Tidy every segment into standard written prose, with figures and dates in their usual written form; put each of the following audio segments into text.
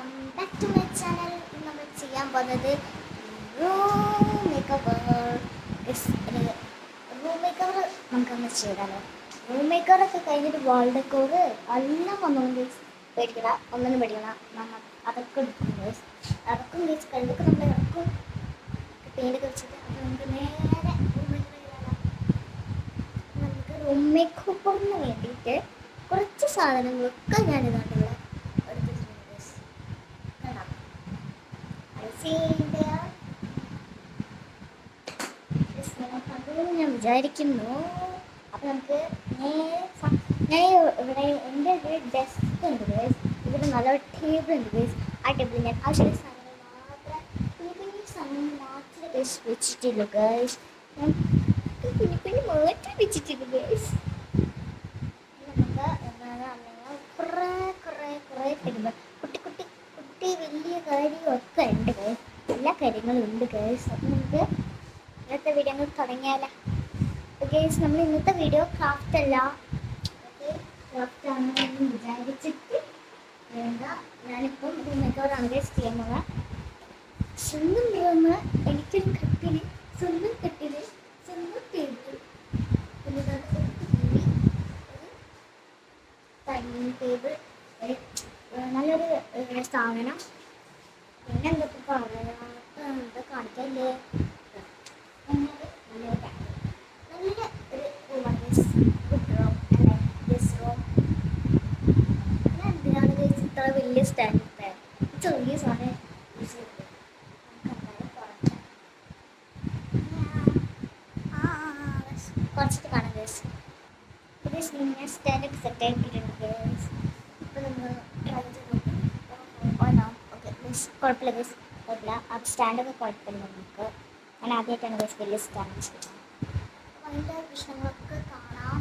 Welcome back to my channel. നമ്മൾ ചെയ്യാൻ പോകുന്നത് room makeover. Room makeover നമുക്കങ്ങനെ ചെയ്താലോ. റൂം മേക്ക് ഓവറൊക്കെ കഴിഞ്ഞിട്ട് വാൾ ഡെക്കോർ എല്ലാം വന്നുകൊണ്ട് പേടിക്കണ ഒന്നിനും പേടിക്കണ. നമ്മൾ അതൊക്കെ എടുക്കും ഗൈസ്. ഇറക്കും ഗൈസ്. കണ്ടൊക്കെ നമ്മൾ ഇറക്കും. പെയിൻ്റൊക്കെ വെച്ചിട്ട് അത് നമുക്ക് നേരെ റൂം മേക്ക് ചെയ്താലോ. നമുക്ക് റൂം മേക്ക് ഓവറിന് വേണ്ടിയിട്ട് കുറച്ച് സാധനങ്ങളൊക്കെ ഞാനിതാണ്ടുള്ള ഞാൻ വിചാരിക്കുന്നു. അപ്പം നമുക്ക് ഞാൻ ഇവിടെ എൻ്റെ ഒരു ഡെസ്ക് ഉണ്ട് ഗൈസ്. ഇവിടെ നല്ലൊരു ടേബിൾ ഉണ്ട് ഗൈസ്. ആ ടേബിൾ ഞാൻ ആവശ്യമുള്ള സാധനങ്ങൾ മാത്രം കുഞ്ഞു സാധനങ്ങൾ മാത്രമേ ഗൈസ് വെച്ചിട്ടുള്ളൂ ഗൈസ്. ഞാൻ കുഞ്ഞു മാത്രം വെച്ചിട്ടുള്ളൂ ഗൈസ്. നമുക്ക് കുറേ ടേബിൾ കുട്ടി വലിയ കാര്യമൊക്കെ ഉണ്ട് ഗൈസ്. എല്ലാ കാര്യങ്ങളും ഉണ്ട് ഗൈസ്. അപ്പം നമുക്ക് ഇന്നത്തെ വീഡിയോ നമ്മൾ തുടങ്ങിയാലോ. ഗൈസ്, നമ്മൾ ഇന്നത്തെ വീഡിയോ ക്രാഫ്റ്റ് അല്ല, ക്രാഫ്റ്റ് ആണെന്ന് വിചാരിച്ചിട്ട് വേണ്ട. ഞാനിപ്പം റൂം മേക്കോറാണ് ഗൈസ് ചെയ്യാൻ പോകുന്നത്. സ്വന്തം റൂം, എനിക്കൊരു കട്ടിൽ, സ്വന്തം കട്ടിൽ, സ്വന്തം ടേബിൾ, പിന്നെ ഡൈനിങ് ടേബിൾ, നല്ലൊരു സാധനം. പിന്നെ എന്തൊക്കെ പറയാം, എന്താ കാണിക്കല്ലേ. നല്ല ഒരു റൂമാണ് ഗുഡ് റൂം അല്ലെ, ഗസ്റ്റ് റൂം. പിന്നെ എന്തിനാണ് ഗൈസ് ഇത്ര വലിയ സ്റ്റാൻഡ്? ചെറിയ സാധനം യൂസ് ചെയ്തത് കുറച്ചിട്ട് കാണാം ഗൈസ്. ഇത് ഞാൻ സ്റ്റാൻഡൊക്കെ സെറ്റ് ആക്കിയിട്ടുണ്ട് ഗൈസ്. ഇപ്പം നമ്മൾ ട്രൈ ചെയ്ത് നോക്കാം. ഓക്കെ ഗൈസ്, കുഴപ്പമില്ല ഗൈസ്, കുഴപ്പമില്ല. ആ സ്റ്റാൻഡൊക്കെ കുഴപ്പമില്ല. നമുക്ക് ഞാൻ ആദ്യമായിട്ടാണ് ഗൈസ് വലിയ സ്റ്റാൻഡ് ചെയ്യുന്നത്. അപ്പോൾ അതിൻ്റെ പ്രശ്നങ്ങളൊക്കെ കാണാം.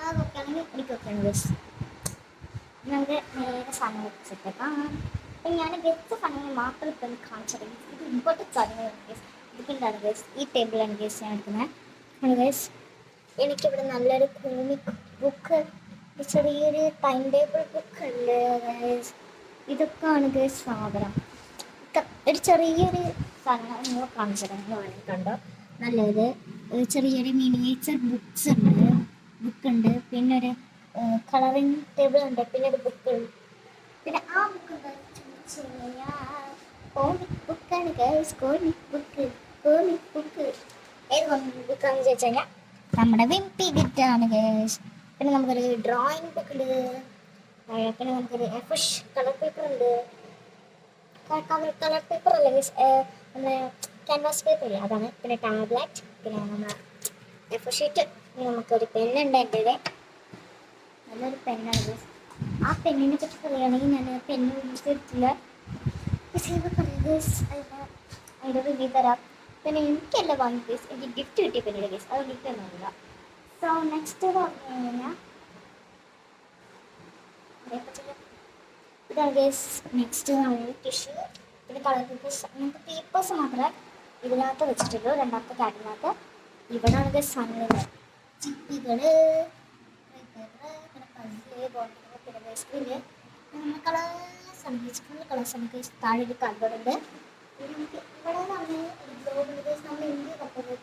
അതൊക്കെ ആണെങ്കിൽ എനിക്കൊക്കെയാണ് ഗൈസ്. നമുക്ക് നേരെ സാധനങ്ങളൊക്കെ സെറ്റാക്കാം. അപ്പം ഞാൻ വെച്ച സാധനങ്ങൾ മാത്രം ഇപ്പം കാണിച്ചത്. ഇത് ഇമ്പോർട്ടൻറ്റ് സാധനങ്ങളാണ് ഗൈസ്. ഇതൊക്കെ എന്താണ് ഗൈസ്, ഈ ടേബിളാണ് ഗൈസ് ഞാൻ എടുക്കുന്നത് ഗൈസ്. എനിക്കിവിടെ നല്ലൊരു കോമിക് ബുക്ക്, ചെറിയൊരു ടൈം ടേബിൾ ബുക്ക് ഉണ്ട് ഗൈസ്. ഇതൊക്കെയാണ് ഗൈസ് സാധനം. ഒരു ചെറിയൊരു സാധനം നിങ്ങൾ കാണിച്ചു തരാം. നിങ്ങൾ വേണമെങ്കിൽ കണ്ടോ. നല്ലത് ചെറിയൊരു മിനിയേച്ചർ ബുക്കുണ്ട്. പിന്നെ ഒരു കളറിങ് ടേബിൾ ഉണ്ട്. പിന്നെ ഒരു ബുക്ക്, പിന്നെ ആ ബുക്ക് കോമിക് ബുക്കാണ് ഗൈസ്. കോമിക് ബുക്ക് ഏത് കോമിക് ബുക്കാണെന്ന് ചോദിച്ചു കഴിഞ്ഞാൽ നമ്മുടെ വിംപി ഗിറ്റാണ് ഗൈസ്. പിന്നെ നമുക്കൊരു ഡ്രോയിങ് ബുക്ക് ഉണ്ട്. പിന്നെ നമുക്കൊരു ഫിഷ് കളർ പേപ്പർ ഉണ്ട്. കളർ പേപ്പർ അല്ല മീൻസ് നമ്മുടെ ക്യാൻവാസ് പേപ്പർ ഇല്ല, അതാണ്. പിന്നെ ടാബ്ലറ്റ്, പിന്നെ നമ്മുടെ എഫ് ഷീറ്റ്. പിന്നെ നമുക്കൊരു പെണ്ണുണ്ട്. എൻ്റെ നല്ലൊരു പെണ്ണാണ് ഗൈസ്. ആ പെണ്ണിനെ പറ്റി പറയുകയാണെങ്കിൽ ഞാൻ പെണ്ണ് യൂസ് ചെയ്തിട്ടില്ല. അതിൻ്റെ റിവ്യൂ തരാം. പിന്നെ എനിക്കല്ല വാങ്ങി ഗൈസ്, എനിക്ക് ഗിഫ്റ്റ് കിട്ടിയ പെണ്ണിൻ്റെ ഗൈസ്, അത് എനിക്കൊന്നുമില്ല. സോ നെക്സ്റ്റ് പറഞ്ഞു കഴിഞ്ഞാൽ ഇതാണ് ഗൈസ്. നെക്സ്റ്റ് ടിഷ്യൂ, പിന്നെ കളർ പേപ്പേഴ്സ്. അങ്ങനത്തെ പേപ്പേഴ്സ് മാത്രമേ ഇതിനകത്ത് വെച്ചിട്ടുള്ളൂ. രണ്ടാമത്തെ കാർഡിനകത്ത് ഇവിടെയാണ് ഗൈസ് സാധനങ്ങൾ. ചിപ്പികൾ, പിന്നെ പസില്, ബോട്ടിൽ, പിന്നെ ബേസ്കില്, പിന്നെ കളേഴ്സാണ് ഗൈസ്. താഴെ ഒരു കാർഡ്ബോർഡ് ഉണ്ട്. പിന്നെ നമുക്ക് ഇവിടെ നിന്നാണ് ഒരു ഗ്ലോബ് ഉണ്ട് ഗൈസ്. നമ്മൾ ഇന്ത്യ കപ്പത്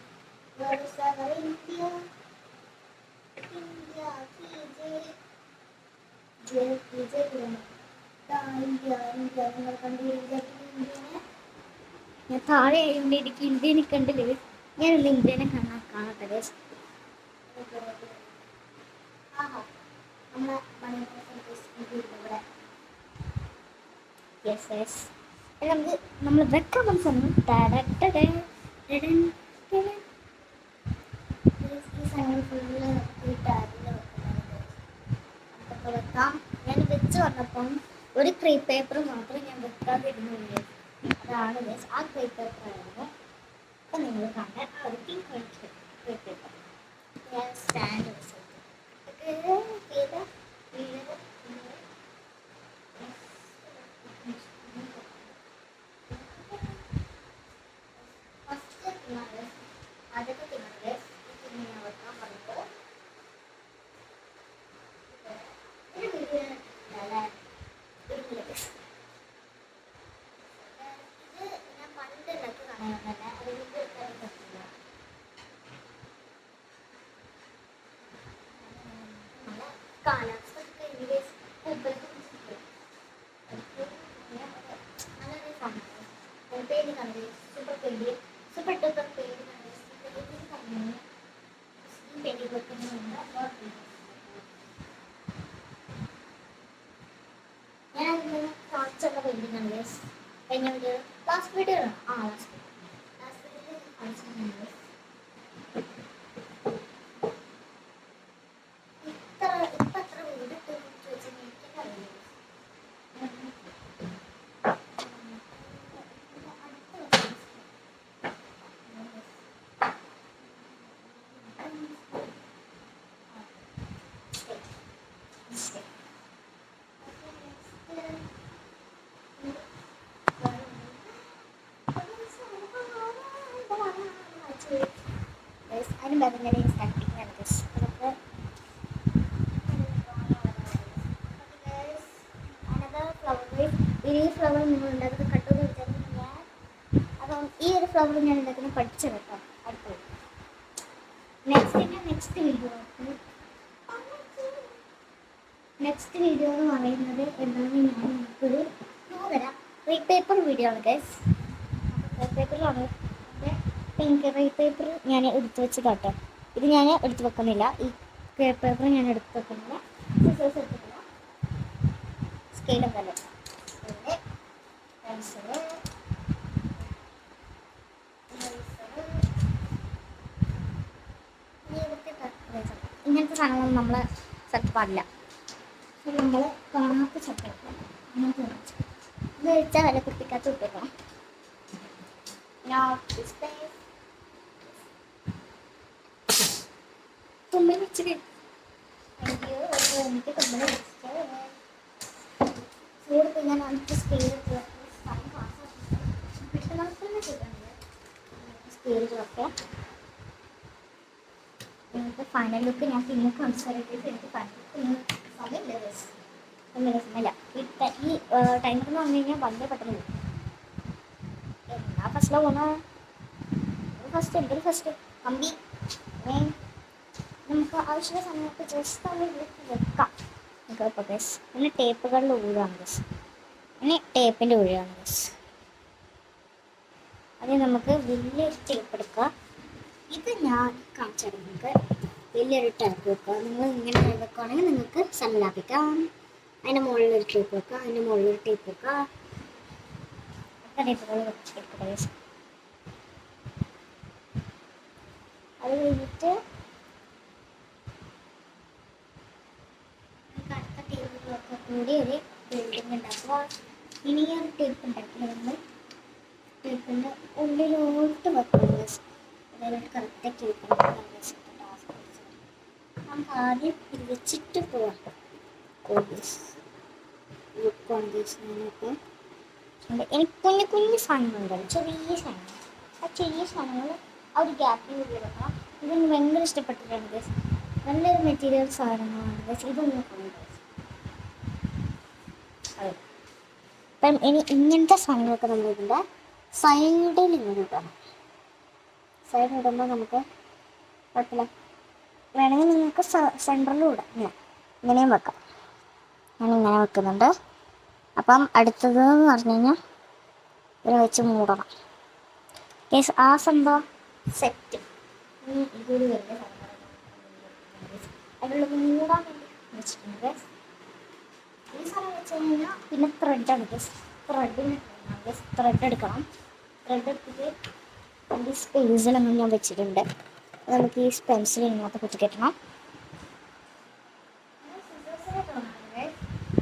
ഞാൻ താഴെ ആയതുകൊണ്ട് എനിക്ക് ഇന്ത്യനെ കണ്ടില്ല. ഞാനൊന്ന് ഇന്ത്യനെ കാണാത്ത ഗൈസ്. നമുക്ക് നമ്മൾ വെക്കാൻ മനസ്സാണ് ഈ സാധനങ്ങൾ ഫുള്ള് വെക്കാം. ഞാൻ വെച്ച് വന്നപ്പം ഒരു ക്രീപ്പ് പേപ്പർ മാത്രം ഞാൻ വെക്കാതിരുന്നു. അതാണ് ഗൈസ്, ആ ക്രീപ്പ് പേപ്പർ ആയിരുന്നു. അപ്പം നിങ്ങൾ കണ്ട ആ ഒരു പിങ്ക് ക്രീപ്പ് പേപ്പർ ഞാൻ സ്റ്റാൻഡ് വെച്ച് അതൊക്കെ തിന്നത് പിന്നെ ഞാൻ വെക്കാൻ പറഞ്ഞപ്പോൾ ചെന്ന പെയിന്റിംഗ് ആണ് ഗൈസ്. കഴിഞ്ഞ video last video last video കാണിച്ചിട്ടുണ്ട്. ഇപ്പൊ എത്ര വീട് ചോദിച്ചാൽ എനിക്കറിയില്ല. അതിന് ബദങ്ങനെ സ്റ്റാർട്ടിങ്ങാണ് ഗൈസ്. നമുക്ക് ഈ ഫ്ലവർ നിങ്ങൾ ഉണ്ടാക്കുന്ന കട്ടെന്ന് വിചാരിക്കുന്നത് ഞാൻ അപ്പം ഈ ഒരു ഫ്ലവർ ഞാൻ ഉണ്ടാക്കുന്നത് പഠിച്ചു കേട്ടോ. അടുത്തത് നെക്സ്റ്റ് വീഡിയോ എന്ന് പറയുന്നത് എന്താണെന്ന് ഞാൻ നമുക്കൊരു തരാം. പേപ്പർ വീഡിയോ ആണ് ഗൈസ്. പേപ്പറിലാണ് പിങ്ക് പേപ്പർ ഞാൻ എടുത്ത് വെച്ച് കേട്ടോ. ഇത് ഞാൻ എടുത്ത് വെക്കുന്നില്ല. ഈ പേപ്പർ ഞാൻ എടുത്ത് വെക്കുന്നില്ല. സിസേഴ്സ് എടുത്തിട്ടില്ല. സ്കെയിലും തന്നെ പെൻസില് ഇങ്ങനത്തെ സാധനങ്ങളൊന്നും നമ്മളെ സ്ഥലത്ത് പാടില്ല. നമ്മൾ കാണാത്ത ചട്ടം അങ്ങനത്തെ ഇത് കഴിച്ചാൽ വില കുപ്പിക്കകത്ത് ഇട്ടേക്കണം. തുമ്മിൽ വെച്ചിട്ട് എനിക്ക് തുമ്മിൽ വെച്ചിട്ട് ചൂട് പിന്നെ നമുക്ക് സ്പീഡ് പെട്ടെന്ന് ചെയ്യണത് സ്പീഡിലൊക്കെ നിങ്ങൾക്ക് ഫൈനൽ ലുക്ക് ഞാൻ പിന്നെ കൺസിഡറേറ്റ് എനിക്ക് ഫൈനൽ ലുക്ക് സമയമില്ല. ഈ ടൈമർ എന്ന് പറഞ്ഞു കഴിഞ്ഞാൽ വളരെ പെട്ടെന്ന് വരും. എന്നാ ഫസ്റ്റിലാണ് പോകണം. എന്തൊരു ഫസ്റ്റ് കമ്പി നമുക്ക് ആവശ്യമുള്ള സമയത്ത് ജസ്റ്റ് ഒന്ന് വെക്കാം. നമുക്ക് ഗസ് പിന്നെ ടേപ്പുകളിൽ ഊഴാണ് ഗസ്. പിന്നെ ടേപ്പിൻ്റെ ഊഴാണ് ഗസ്. അത് നമുക്ക് വലിയൊരു ടേപ്പ് എടുക്കാം. ഇത് ഞാൻ കാണിച്ചാൽ നിങ്ങൾക്ക് വലിയൊരു ടേപ്പ് വെക്കുക. നിങ്ങൾ ഇങ്ങനെ വെക്കുകയാണെങ്കിൽ നിങ്ങൾക്ക് സല്ലാപിക്കാം. അതിൻ്റെ മുകളിലൊരു ടേപ്പ് വെക്കുക. അതിൻ്റെ മുകളിലൊരു ടേപ്പ് വെക്കുക. ഒക്കെ ടേപ്പുകൾ വെച്ചെടുക്കുക. അത് കഴിഞ്ഞിട്ട് അടുത്ത ടേപ്പുകളൊക്കെ കൂടി ഒരു ബിൽഡിംഗ് ഉണ്ടാക്കുക. ഇനി ഈ ഒരു ടേപ്പ് ഉണ്ടാക്കില്ല നമ്മൾ ടേപ്പിൻ്റെ ഉള്ളിലോട്ട് വെക്കുക. അതിലോട്ട് കറക്റ്റ് ടേപ്പ് നമുക്ക് ആദ്യം ഇത് വെച്ചിട്ട് പോവാം. എനിക്ക് കുഞ്ഞു കുഞ്ഞു സാധനങ്ങളുണ്ടാവും. ചെറിയ സാധനങ്ങൾ. ആ ചെറിയ സാധനങ്ങൾ ആ ഒരു ഗ്യാപ്പിൽ വെക്കണം. ഇതൊന്ന് ഭയങ്കര ഇഷ്ടപ്പെട്ടിട്ടുണ്ട്. നല്ലൊരു മെറ്റീരിയൽ സാധനങ്ങളാണ്. ഇതൊന്നും അതെ. അപ്പം ഇനി ഇങ്ങനത്തെ സാധനങ്ങളൊക്കെ നമ്മളിതിൻ്റെ സൈഡിൽ ഇങ്ങനെ ഇടണം. സൈഡിൽ ഇടുമ്പോൾ നമുക്ക് കുഴപ്പമില്ല. വേണമെങ്കിൽ നിങ്ങൾക്ക് സെൻറ്ററിലും ഇടാം. ഇങ്ങനെയും വെക്കാം. ഞാനിങ്ങനെ വെക്കുന്നുണ്ട്. അപ്പം അടുത്തതെന്ന് പറഞ്ഞു കഴിഞ്ഞാൽ ഇതിനെ വെച്ച് മൂടണം. കേസ് ആ സംഭവം സെറ്റ്. ഇതൊരു വലിയ സംഭവം അതിനുള്ളത് മൂടാൻ വേണ്ടി വെച്ചിട്ടുണ്ട്. ഈ സാധനം വെച്ച് കഴിഞ്ഞാൽ പിന്നെ ത്രെഡാണ്. ത്രെഡ് എടുക്കണം. ത്രെഡ് എടുത്തിട്ട് ഈ സ്പേസിലൊന്നും ഞാൻ വെച്ചിട്ടുണ്ട്. നമുക്ക് ഈ പെൻസിൽ ഇങ്ങോട്ട് കുത്തിക്കെട്ടണം.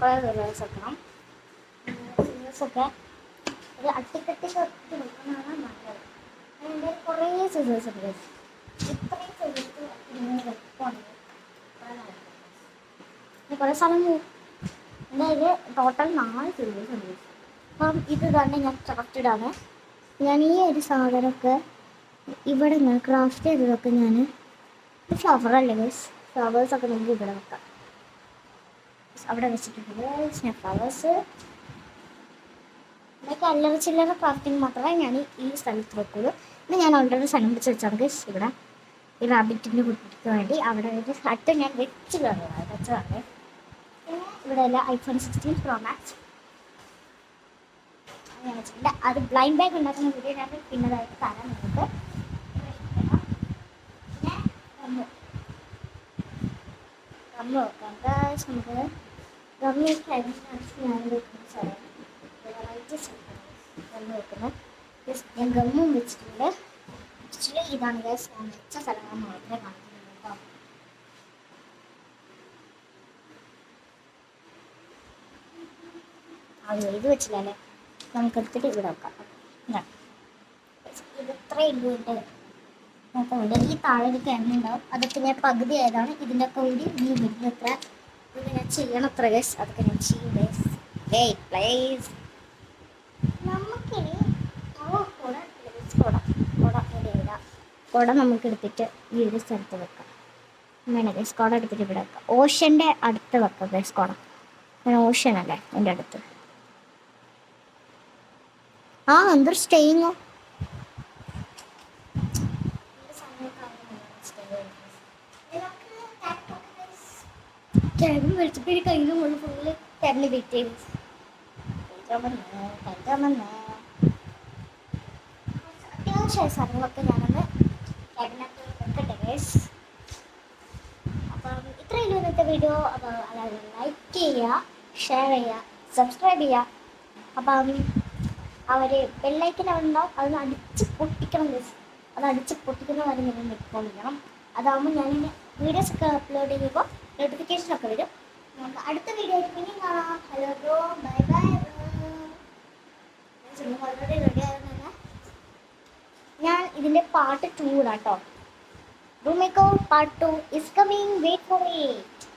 കുറേ സിസേഴ്സ് വെക്കണം. സിസേഴ്സൊക്കെ ഒരു അട്ടിക്കട്ടി കത്തി വെക്കുന്നതാണ് നല്ലത്. അതിൻ്റെ കുറേ സിസേഴ്സ് ഉണ്ട്. ഇത്രയും സിസേഴ്സ് വെക്കുകയാണെങ്കിൽ കുറേ സ്ഥലം പോകും. അതായത് ടോട്ടൽ 4 സിസേഴ്സ് ഉണ്ട്. അപ്പം ഇത് തന്നെ ഞാൻ ക്രാഫ്റ്റഡാണ്. ഞാൻ ഈ ഒരു സാധനമൊക്കെ ഇവിടെ ഞാൻ ക്രാഫ്റ്റ് ചെയ്തതൊക്കെ ഞാൻ ഫ്ലവറല്ലേ ഗൈസ്. ഫ്ലവേഴ്സൊക്കെ നമുക്ക് ഇവിടെ വെക്കാം. അവിടെ വെച്ചിട്ടുണ്ട് ഫ്ലവേഴ്സ്. ഇതൊക്കെ അല്ലറ ചില്ലറ ക്രാഫ്റ്റിങ് മാത്രമേ ഞാൻ ഈ സ്ഥലത്ത് വെക്കുള്ളൂ. പിന്നെ ഞാൻ ഓൾറെഡി സ്ഥലം വെച്ച് വെച്ചാണ് ഗൈസ്. ഇവിടെ ഈ റാബിറ്റിൻ്റെ കുട്ടിക്ക് വേണ്ടി അവിടെ ഒരു ഹട്ട് ഞാൻ വെച്ചതാണ്. പിന്നെ ഇവിടെ അല്ല iPhone 16 Pro Max ഞാൻ വെച്ചിട്ടുണ്ട്. അത് ബ്ലൈൻഡ് ബാഗ് ഉണ്ടാക്കുന്ന വീഡിയോ ഞാൻ പിന്നതായിട്ട് തരാം നിങ്ങൾക്ക്. പിന്നെ ഗമ്മ് വെക്കാം ഗൈസ്. നമുക്ക് ഗമ്മി ഞാൻ വെക്കുന്ന സ്ഥലം ഗമ്മ് വെക്കുന്നത്. ഞാൻ ഗമ്മും വെച്ചിട്ടുണ്ട്. ആക്ച്വലി ഇതാണ് ഗൈസ് ഞാൻ വെച്ച സ്ഥലങ്ങൾ മാത്രമേ കാണിക്കുന്നുള്ളൂ കേട്ടോ. അയ്യോ ഇത് വെച്ചില്ലല്ലേ, നമുക്കെടുത്തിട്ട് ഇവിടെ വെക്കാം. ഇത് ഇത്ര ഇല്ലുണ്ട് നോക്കുന്നുണ്ട്. ഈ താഴെ ഒരു ക്യാമറ ഉണ്ടാവും, അതൊക്കെ ഞാൻ പകുതി ആയതാണ്. ഇതിൻ്റെ ഒക്കെ കൂടി ഈ വീട്ടിലെത്ര ഇത് ഞാൻ ചെയ്യണത്ര ഗൈസ്, അതൊക്കെ ഞാൻ ചെയ്യും ഗൈസ്. പ്ലീസ് നമുക്കിനി കുട നമുക്ക് എടുത്തിട്ട് ഈ ഒരു സ്ഥലത്ത് വെക്കാം. വേണം ഗൈസ്, കുട എടുത്തിട്ട് ഇവിടെ വെക്കാം. ഓഷൻ്റെ അടുത്ത് വെക്കാം ഗൈസ് കുട. ഓഷൻ അല്ലേ എൻ്റെ അടുത്ത്. ആ എന്തൊരു സ്റ്റേയിങ്ങോ, ക്യാബിൻ മേടിച്ചപ്പോൾ ഒരു കയ്യിൽ മുഴുവൻ ഫുള്ള് ക്യാബിന് വെയിറ്റ് ചെയ്തു. അത്യാവശ്യമായ സാധനങ്ങളൊക്കെ ഞാനൊന്ന് ക്യാബിനകത്ത് വെക്കട്ടെ ഗൈസ്. അപ്പം ഇത്രയും ഇന്നത്തെ വീഡിയോ. അപ്പോൾ അതായത് ലൈക്ക് ചെയ്യുക, ഷെയർ ചെയ്യുക, സബ്സ്ക്രൈബ് ചെയ്യുക. അപ്പം അവർ ബെല്ലൈക്കൻ ഉണ്ടാവും, അതൊന്ന് അടിച്ച് പൊട്ടിക്കണം ഗൈസ്. അത് അടിച്ച് പൊട്ടിക്കുന്ന വരെ നിങ്ങൾ നിൽക്കണം. അതാകുമ്പോൾ ഞാനിൻ്റെ വീഡിയോസ് ഒക്കെ അപ്ലോഡ് ചെയ്യുമ്പോൾ നോട്ടിഫിക്കേഷനൊക്കെ വരും. നമുക്ക് അടുത്ത വീഡിയോ ആയിട്ട് പിന്നെയും കാണാം. Hello bro, bye bye. Already ready ആയിരുന്നു. ഞാൻ ഇതിൻ്റെ പാർട്ട് 2 ഇടാം കേട്ടോ. റൂമേക്കോ part 2 is coming. Wait for it.